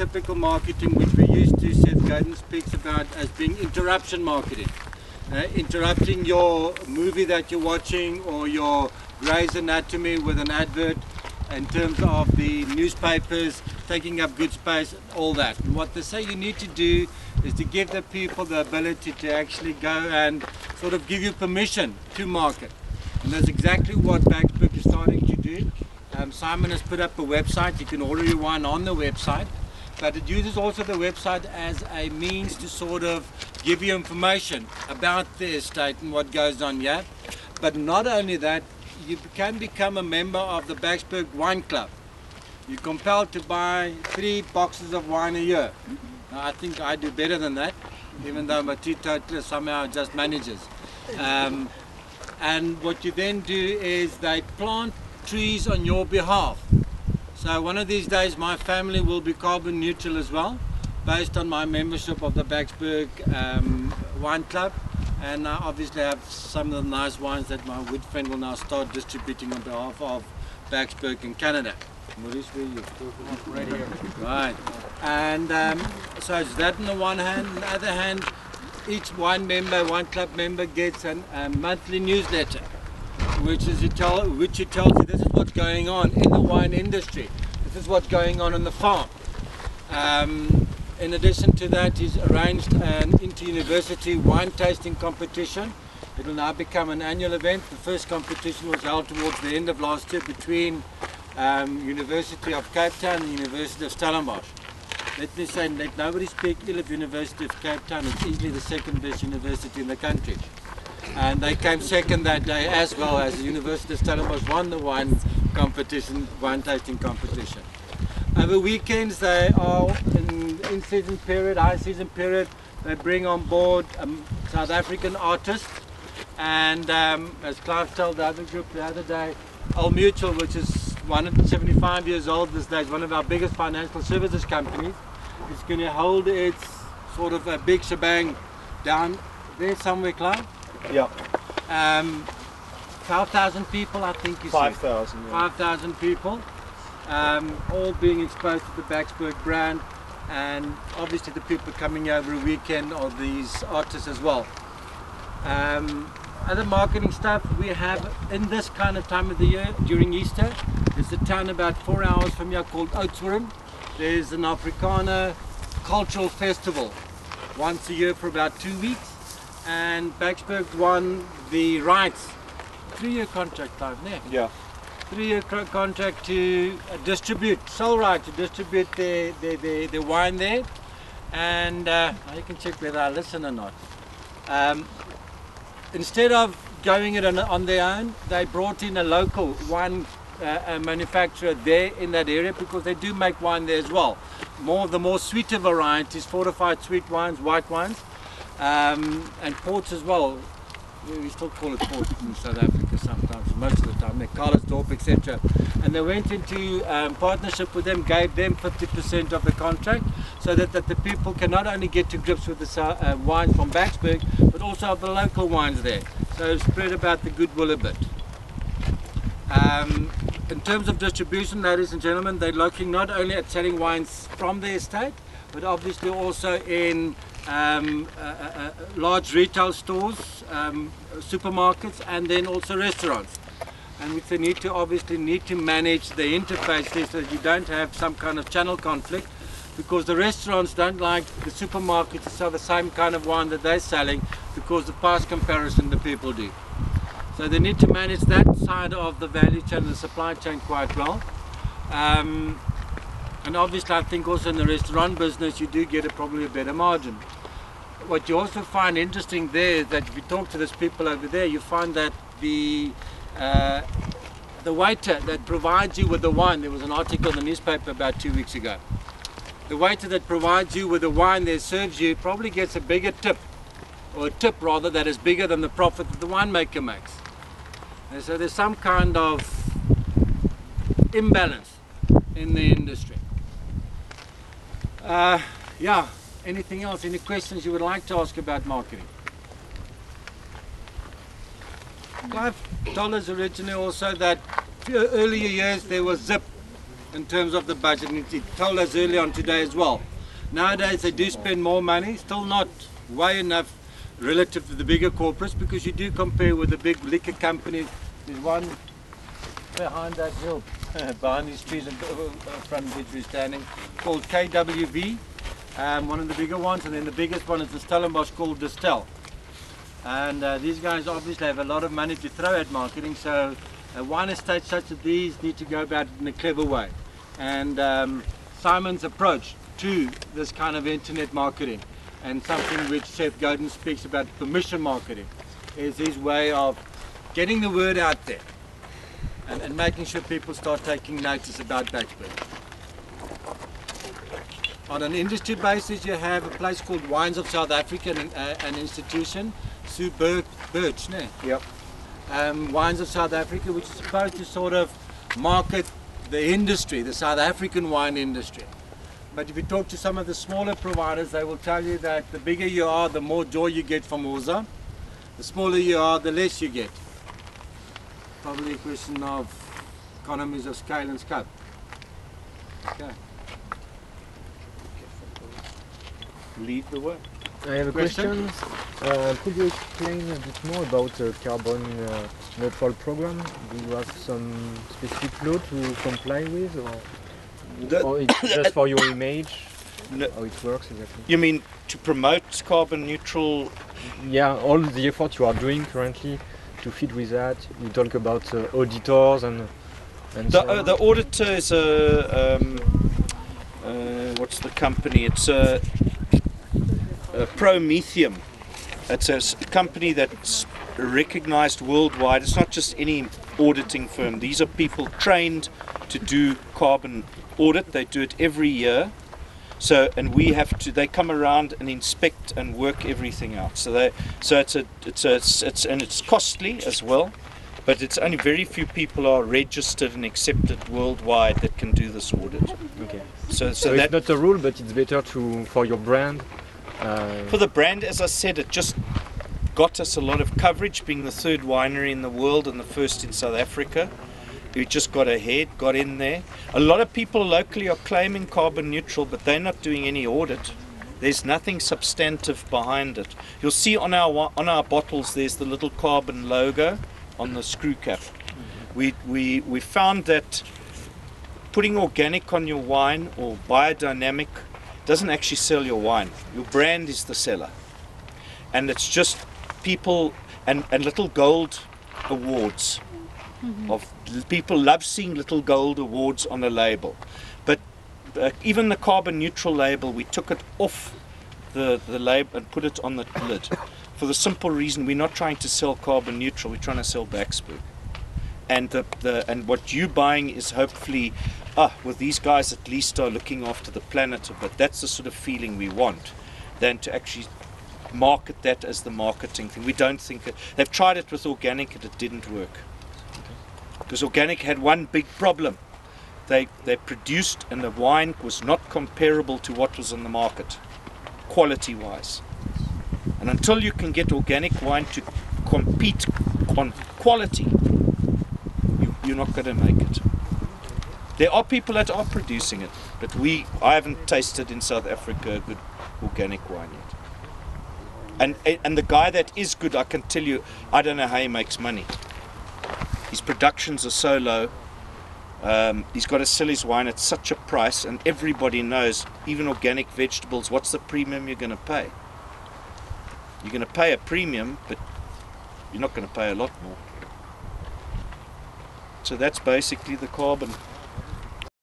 typical marketing which we used to, Seth Godin speaks about as being interruption marketing. Interrupting your movie that you're watching or your Grey's Anatomy with an advert in terms of the newspapers taking up good space, all that. And what they say you need to do is to give the people the ability to actually go and sort of give you permission to market. And that's exactly what Backsberg is starting to do. Simon has put up a website. You can order your wine on the website, but it uses also the website as a means to sort of give you information about the estate and what goes on here. But not only that, you can become a member of the Backsberg Wine Club. You're compelled to buy 3 boxes of wine a year. Now, I think I do better than that, even though my teetotaler somehow just manages. And what you then do is they plant trees on your behalf. So one of these days my family will be carbon neutral as well, based on my membership of the Backsberg Wine Club. And I obviously have some of the nice wines that my good friend will now start distributing on behalf of Backsberg in Canada. Maurice, where are you? Right here. Right. And so it's that on the one hand. On the other hand, each wine club member gets a monthly newsletter, which tells you this is what's going on in the wine industry. This is what's going on the farm. In addition to that, he's arranged an inter-university wine tasting competition. It will now become an annual event. The first competition was held towards the end of last year between University of Cape Town and University of Stellenbosch. Let me say, let nobody speak ill of University of Cape Town. It's easily the second best university in the country. And they came second that day, as well as the University of Stellenbosch won the wine tasting competition. Over weekends they are in season period, high season period, they bring on board South African artists, and as Clive told the other group the other day, Old Mutual, which is 175 years old this day, is one of our biggest financial services companies, is going to hold its sort of a big shebang down there somewhere, Clive? Yeah. 5,000 people, I think you said. 5,000. Yeah. 5,000 people, all being exposed to the Backsberg brand, and obviously the people coming over a weekend are these artists as well. Other marketing stuff we have in this kind of time of the year during Easter. There's a town about 4 hours from here called Oudtshoorn. There's an Afrikaner cultural festival once a year for about 2 weeks, and Backsberg won the rights, 3-year contract, yeah. 3-year contract to distribute, sole right to distribute the wine there, and you can check whether I listen or not. Instead of going it on their own, they brought in a local wine manufacturer there in that area, because they do make wine there as well. The more sweeter varieties, fortified sweet wines, white wines, and ports as well. We still call it port in South Africa sometimes, most of the time, they're Carlersdorp, etc. And they went into partnership with them, gave them 50% of the contract, so that the people can not only get to grips with the wine from Backsberg, but also of the local wines there. So spread about the goodwill a bit. In terms of distribution, ladies and gentlemen, they're looking not only at selling wines from the estate, but obviously also in large retail stores, supermarkets, and then also restaurants, and which they need to manage the interface there so that you don't have some kind of channel conflict, because the restaurants don't like the supermarkets to sell the same kind of wine that they're selling, because the price comparison the people do. So they need to manage that side of the value chain, the supply chain, quite well. And obviously I think also in the restaurant business you do get probably a better margin. What you also find interesting there is that if you talk to those people over there, you find that the waiter that provides you with the wine, there was an article in the newspaper about 2 weeks ago, the waiter that provides you with the wine there serves you probably gets a bigger tip, or a tip rather, that is bigger than the profit that the winemaker makes. And so there's some kind of imbalance in the industry. Yeah, anything else? Any questions you would like to ask about marketing? Clive told us originally also that earlier years there was Zip, in terms of the budget, and it told us earlier on today as well. Nowadays they do spend more money, still not way enough relative to the bigger corporates, because you do compare with the big liquor companies. There's one behind that hill, behind these trees in front of which we're standing, called KWV, one of the bigger ones, and then the biggest one is the Stellenbosch called Distel. And these guys obviously have a lot of money to throw at marketing, so wine estates such as these need to go about it in a clever way. And Simon's approach to this kind of internet marketing, and something which Chef Godin speaks about, permission marketing, is his way of getting the word out there and making sure people start taking notice about Backsberg. On an industry basis, you have a place called Wines of South Africa, an institution, Sue Birch, ne? Yep. Wines of South Africa, which is supposed to sort of market the industry, the South African wine industry. But if you talk to some of the smaller providers, they will tell you that the bigger you are, the more joy you get from Oza. The smaller you are, the less you get. Probably a question of economies of scale and scope. Okay. Lead the way. I have a question. Could you explain a bit more about the carbon neutral program? Do you have some specific law to comply with, or it's just for your image? No. How it works exactly? You mean to promote carbon neutral? Yeah, all the effort you are doing currently to fit with that. You talk about auditors and so on. The auditor is what's the company? It's Prometheum. It's a company that's recognized worldwide. It's not just any auditing firm. These are people trained to do carbon audit. They do it every year. So, and we have to. They come around and inspect and work everything out. So it's costly as well. But it's only very few people are registered and accepted worldwide that can do this audit. Okay. So it's not a rule, but it's better for your brand. For the brand, as I said, it just got us a lot of coverage, being the third winery in the world and the first in South Africa. We just got ahead, got in there. A lot of people locally are claiming carbon neutral, but they're not doing any audit. There's nothing substantive behind it. You'll see on our bottles, there's the little carbon logo on the screw cap. We found that putting organic on your wine or biodynamic doesn't actually sell your wine. Your brand is the seller. And it's just people and little gold awards. People love seeing little gold awards on a label. But even the carbon neutral label, we took it off the label and put it on the lid. For the simple reason, we're not trying to sell carbon neutral, we're trying to sell Backsberg. And and what you're buying is hopefully, well, these guys at least are looking after the planet a bit. That's the sort of feeling we want, than to actually market that as the marketing thing. We don't think it. They've tried it with organic and it didn't work. Because organic had one big problem. They produced, and the wine was not comparable to what was on the market, quality-wise. And until you can get organic wine to compete on quality, you're not going to make it. There are people that are producing it, but I haven't tasted in South Africa a good organic wine yet. And the guy that is good, I can tell you, I don't know how he makes money. His productions are so low. He's got to sell his wine at such a price, and everybody knows, even organic vegetables, what's the premium you're going to pay? You're going to pay a premium, but you're not going to pay a lot more. So that's basically the carbon.